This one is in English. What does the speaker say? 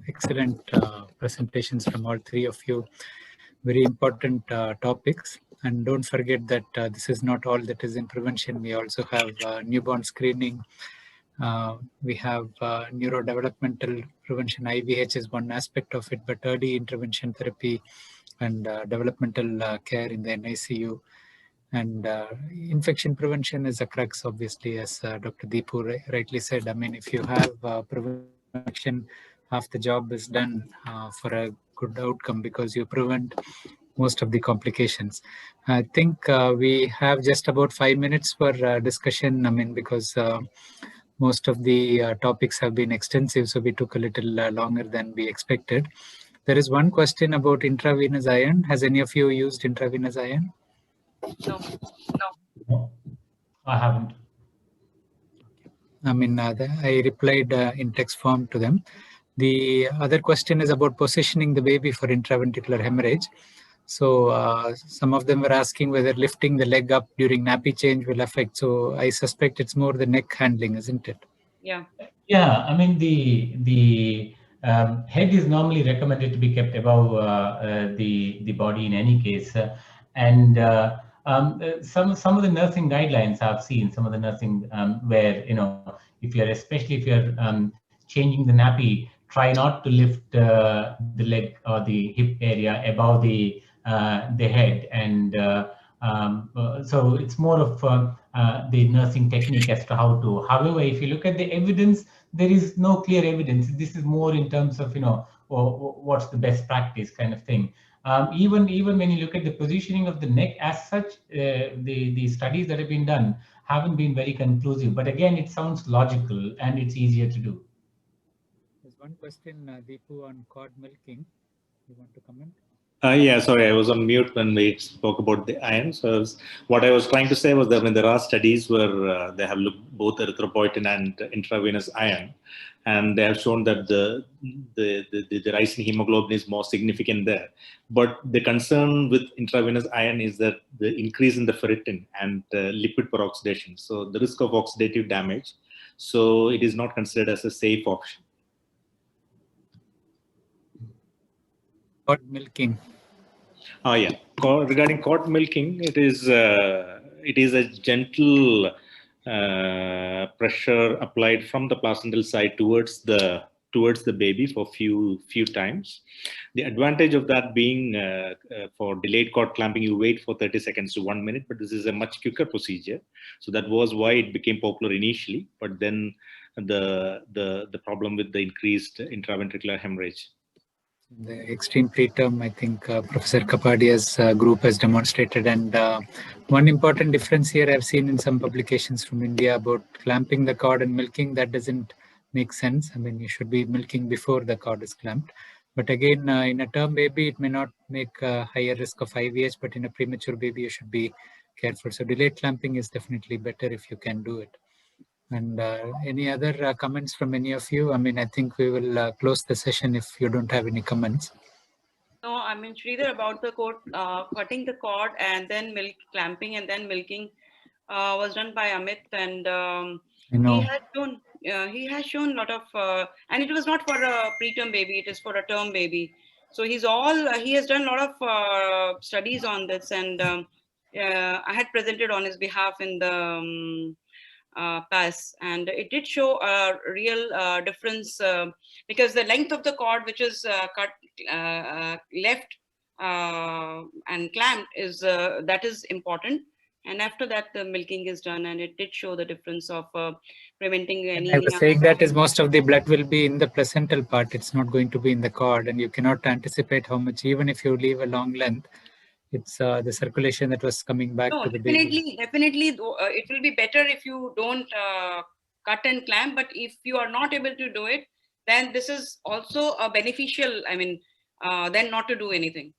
Excellent presentations from all three of you. Very important topics. And don't forget that this is not all that is in prevention. We also have newborn screening. We have neurodevelopmental prevention. IVH is one aspect of it, but early intervention therapy and developmental care in the NICU. And infection prevention is a crux, obviously, as Dr. Deepu rightly said. I mean, if you have prevention, half the job is done for a good outcome because you prevent most of the complications. I think we have just about 5 minutes for discussion. I mean, because most of the topics have been extensive, so we took a little longer than we expected. There is one question about intravenous iron. Has any of you used intravenous iron? No, I haven't. I mean, I replied in text form to them. The other question is about positioning the baby for intraventricular hemorrhage. So some of them were asking whether lifting the leg up during nappy change will affect. So I suspect it's more the neck handling, isn't it? Yeah. Yeah, I mean the head is normally recommended to be kept above the body in any case, and some of the nursing guidelines I've seen, some of the nursing where if you're changing the nappy, try not to lift the leg or the hip area above the head, and so it's more of the nursing technique as to how to. However, if you look at the evidence, there is no clear evidence. This is more in terms of what's the best practice kind of thing. Even when you look at the positioning of the neck as such, the studies that have been done haven't been very conclusive. But again, it sounds logical and it's easier to do. There's one question, Deepu, on cord milking. You want to comment? Yeah, sorry, I was on mute when we spoke about the iron. So what I was trying to say was that when there are studies where they have looked both erythropoietin and intravenous iron, and they have shown that the rise in hemoglobin is more significant there. But the concern with intravenous iron is that the increase in the ferritin and lipid peroxidation. So the risk of oxidative damage. So it is not considered as a safe option. Cord milking. Oh yeah. Regarding cord milking, it is a gentle pressure applied from the placental side towards the baby for few times. The advantage of that being for delayed cord clamping, you wait for 30 seconds to 1 minute, but this is a much quicker procedure. So that was why it became popular initially. But then the problem with the increased intraventricular hemorrhage. The extreme preterm, I think Professor Kapadia's group has demonstrated. And one important difference here I've seen in some publications from India about clamping the cord and milking, that doesn't make sense. I mean, you should be milking before the cord is clamped. But again, in a term baby, it may not make a higher risk of IVH, but in a premature baby, you should be careful. So delayed clamping is definitely better if you can do it. And any other comments from any of you? I mean, I think we will close the session if you don't have any comments. No, I mean, Sridhar, about the cord, cutting the cord and then clamping and then milking was done by Amit, and he has shown a lot of, and it was not for a preterm baby, it is for a term baby. So he has done a lot of studies on this, and I had presented on his behalf in the pass, and it did show a real difference because the length of the cord which is cut left and clamped is that is important, and after that the milking is done, and it did show the difference of preventing anemia. I was saying that is most of the blood will be in the placental part, it's not going to be in the cord, and you cannot anticipate how much, even if you leave a long length, it's the circulation that was coming back to the baby. Definitely, it will be better if you don't cut and clamp. But if you are not able to do it, then this is also a beneficial. I mean, then not to do anything.